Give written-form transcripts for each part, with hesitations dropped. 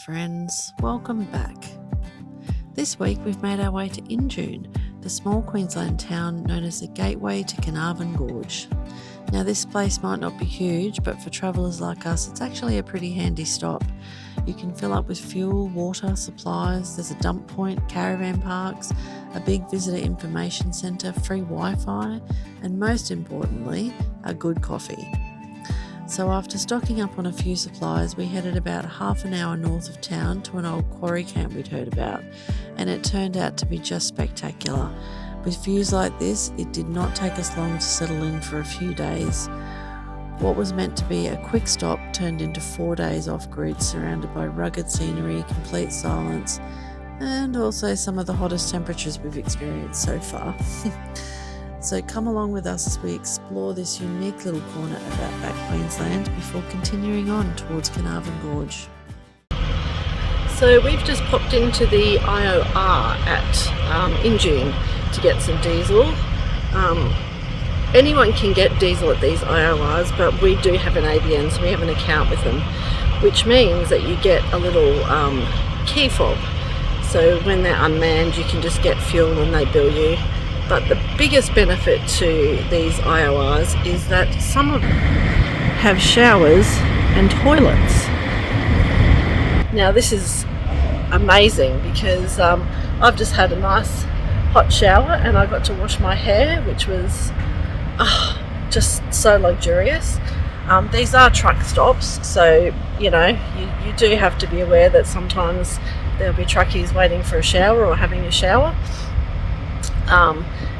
friends, welcome back. This week we've made our way to Injune, the small Queensland town known as the gateway to Carnarvon Gorge. Now this place might not be huge, but for travellers like us it's actually a pretty handy stop. You can fill up with fuel, water, supplies, there's a dump point, caravan parks, a big visitor information centre, free Wi-Fi, and most importantly, a good coffee. So after stocking up on a few supplies, we headed about half an hour north of town to an old quarry camp we'd heard about, and it turned out to be just spectacular. With views like this, it did not take us long to settle in for a few days. What was meant to be a quick stop turned into 4 days off-grid, surrounded by rugged scenery, complete silence, and also some of the hottest temperatures we've experienced so far. So come along with us as we explore this unique little corner of Outback Queensland before continuing on towards Carnarvon Gorge. So we've just popped into the IOR at Injune to get some diesel. Anyone can get diesel at these IORs, but we do have an ABN, so we have an account with them, which means that you get a little key fob. So when they're unmanned, you can just get fuel and they bill you. But the biggest benefit to these IORs is that some of them have showers and toilets. Now this is amazing because I've just had a nice hot shower and I got to wash my hair, which was just so luxurious. These are truck stops, so you do have to be aware that sometimes there'll be truckies waiting for a shower or having a shower.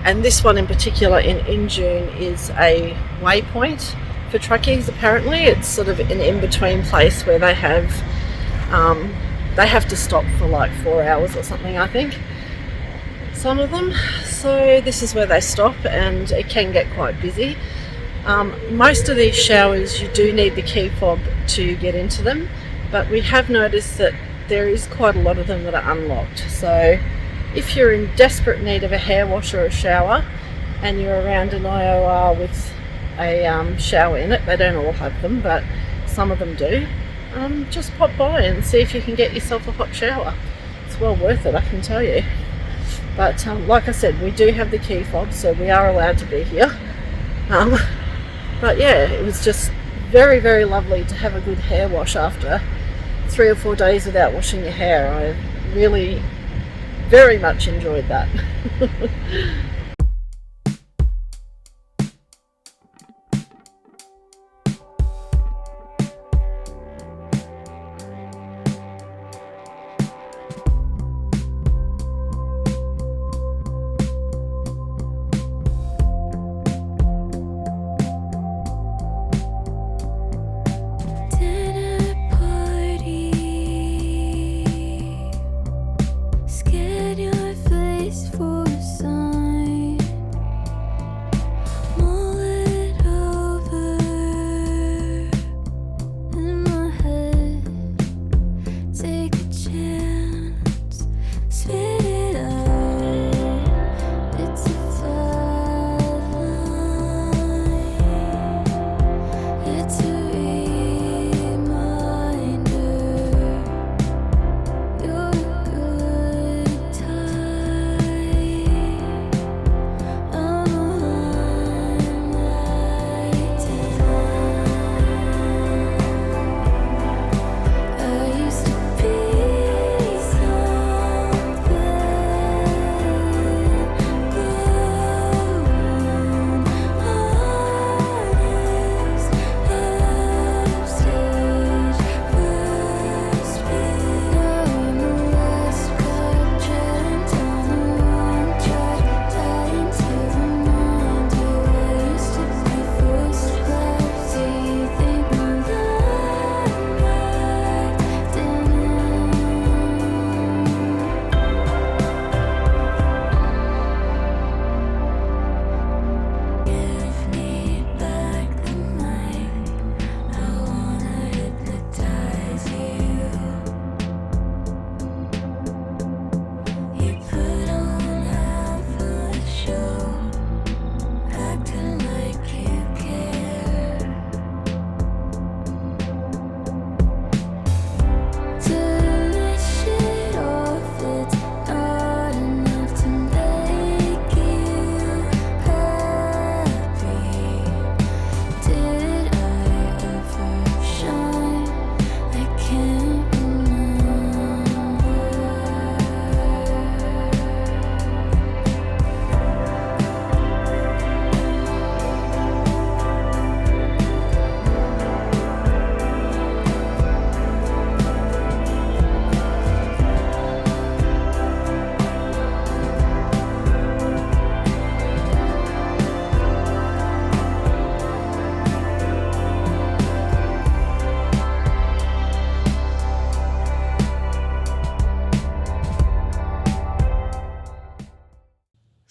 And this one in particular in Injune is a waypoint for truckies. Apparently it's sort of an in-between place where they have to stop for like 4 hours or something, I think, some of them. So this is where they stop and it can get quite busy. Most of these showers you do need the key fob to get into them, but we have noticed that there is quite a lot of them that are unlocked. So if you're in desperate need of a hair wash or a shower and you're around an IOR with a shower in it, they don't all have them, but some of them do, just pop by and see if you can get yourself a hot shower. It's well worth it, I can tell you. But like I said, we do have the key fob, so we are allowed to be here. But yeah, it was just very, very lovely to have a good hair wash after 3 or 4 days without washing your hair. I really very much enjoyed that.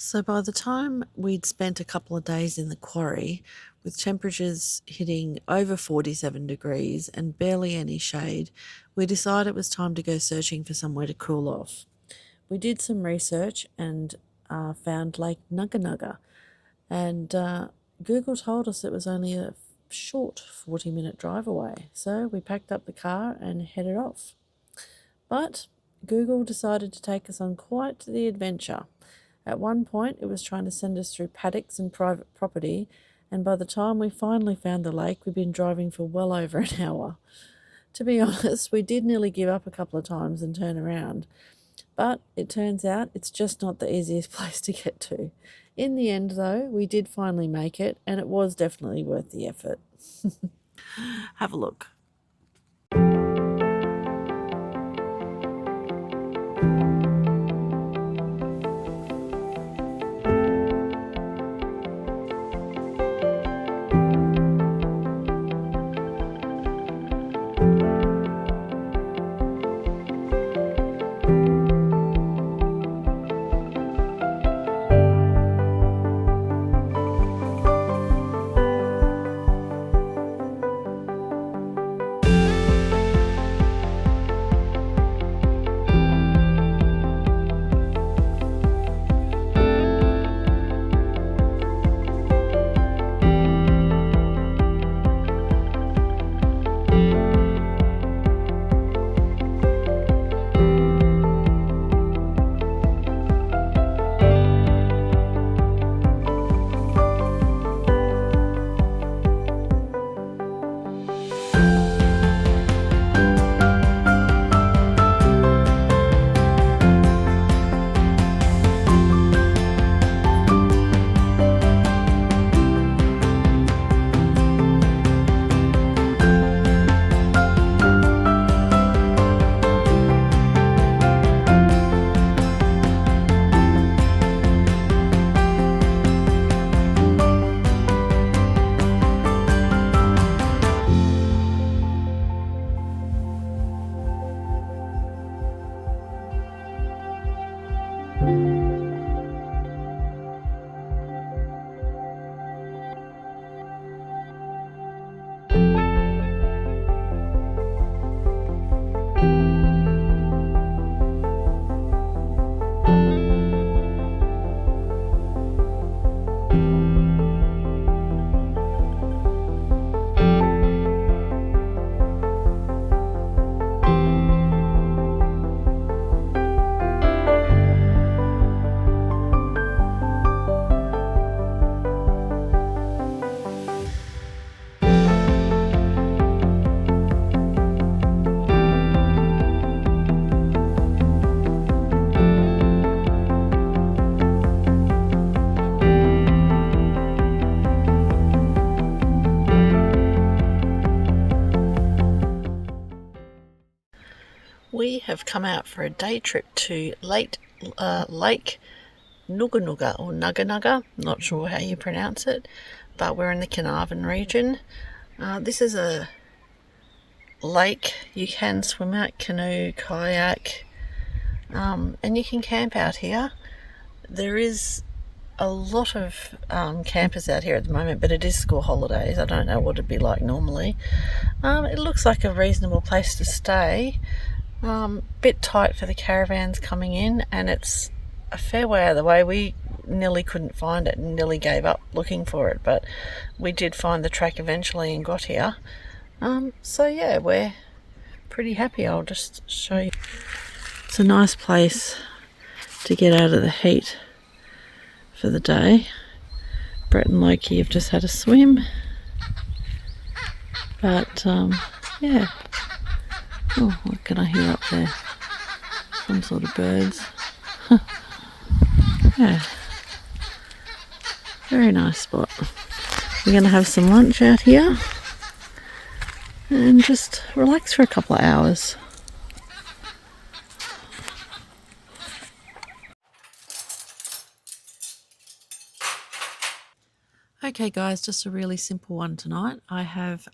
So by the time we'd spent a couple of days in the quarry, with temperatures hitting over 47 degrees and barely any shade, we decided it was time to go searching for somewhere to cool off. We did some research and found Lake Nuga Nuga, and Google told us it was only a short 40-minute drive away. So we packed up the car and headed off. But Google decided to take us on quite the adventure. At one point, it was trying to send us through paddocks and private property, and by the time we finally found the lake, we'd been driving for well over an hour. To be honest, we did nearly give up a couple of times and turn around, but it turns out it's just not the easiest place to get to. In the end, though, we did finally make it, and it was definitely worth the effort. Have a look. We have come out for a day trip to Lake Nuga Nuga or Nuga Nuga, not sure how you pronounce it, but we're in the Carnarvon region. This is a lake you can swim out, canoe, kayak, and you can camp out here. There is a lot of campers out here at the moment, but it is school holidays. I don't know what it'd be like normally. It looks like a reasonable place to stay. Bit tight for the caravans coming in, and it's a fair way out of the way. We nearly couldn't find it and nearly gave up looking for it, but we did find the track eventually and got here. So yeah, we're pretty happy. I'll just show you. It's a nice place to get out of the heat for the day. Brett and Loki have just had a swim, but yeah. Oh, what can I hear up there? Some sort of birds. Yeah. Very nice spot. We're going to have some lunch out here and just relax for a couple of hours. Okay guys, just a really simple one tonight. I have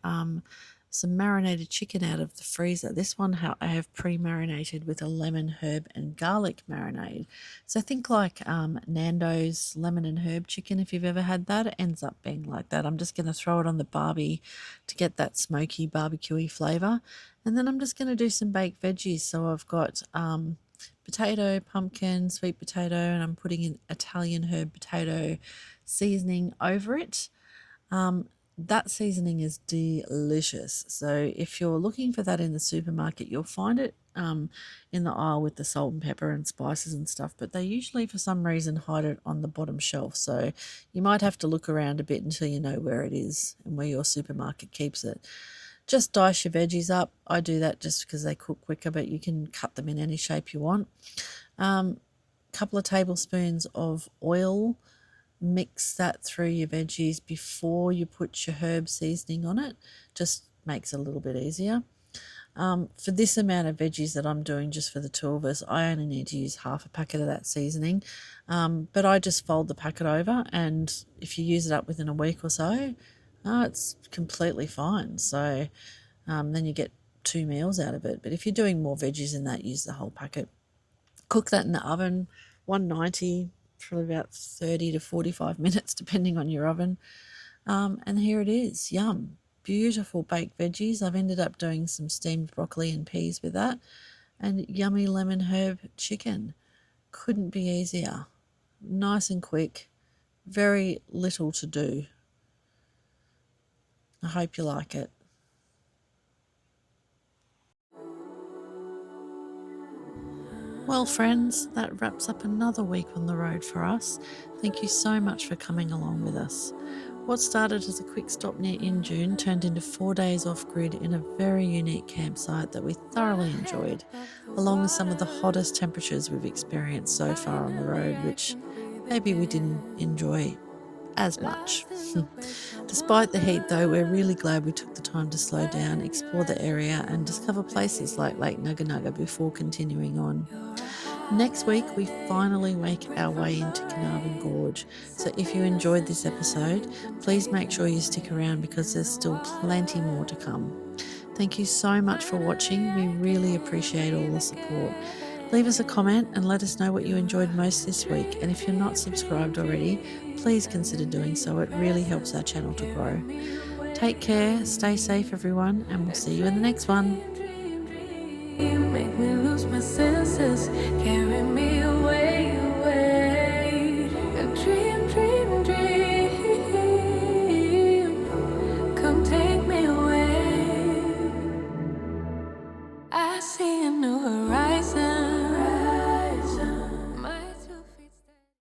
some marinated chicken out of the freezer. This one I have pre-marinated with a lemon, herb and garlic marinade. So think like Nando's lemon and herb chicken, if you've ever had that. It ends up being like that. I'm just going to throw it on the barbie to get that smoky barbecuey flavour. And then I'm just going to do some baked veggies. So I've got potato, pumpkin, sweet potato, and I'm putting in Italian herb potato seasoning over it. That seasoning is delicious. So if you're looking for that in the supermarket, you'll find it in the aisle with the salt and pepper and spices and stuff, but they usually for some reason hide it on the bottom shelf. So you might have to look around a bit until you know where it is and where your supermarket keeps it. Just dice your veggies up. I do that just because they cook quicker, but you can cut them in any shape you want. Couple of tablespoons of oil. Mix that through your veggies before you put your herb seasoning on it. Just makes it a little bit easier. For this amount of veggies that I'm doing just for the two of us, I only need to use half a packet of that seasoning. But I just fold the packet over, and if you use it up within a week or so, it's completely fine. So then you get 2 meals out of it. But if you're doing more veggies than that, use the whole packet. Cook that in the oven, 190 for about 30 to 45 minutes, depending on your oven. And here it is. Yum. Beautiful baked veggies. I've ended up doing some steamed broccoli and peas with that. And yummy lemon herb chicken. Couldn't be easier. Nice and quick. Very little to do. I hope you like it. Well, friends, that wraps up another week on the road for us. Thank you so much for coming along with us. What started as a quick stop near Injune turned into 4 days off-grid in a very unique campsite that we thoroughly enjoyed, along with some of the hottest temperatures we've experienced so far on the road, which maybe we didn't enjoy as much. Despite the heat though, we're really glad we took the time to slow down, explore the area and discover places like Lake Nuga Nuga before continuing on. Next week, we finally make our way into Carnarvon Gorge. So if you enjoyed this episode, please make sure you stick around because there's still plenty more to come. Thank you so much for watching. We really appreciate all the support. Leave us a comment and let us know what you enjoyed most this week. And if you're not subscribed already, please consider doing so. It really helps our channel to grow. Take care, stay safe everyone, and we'll see you in the next one. Make me lose my senses.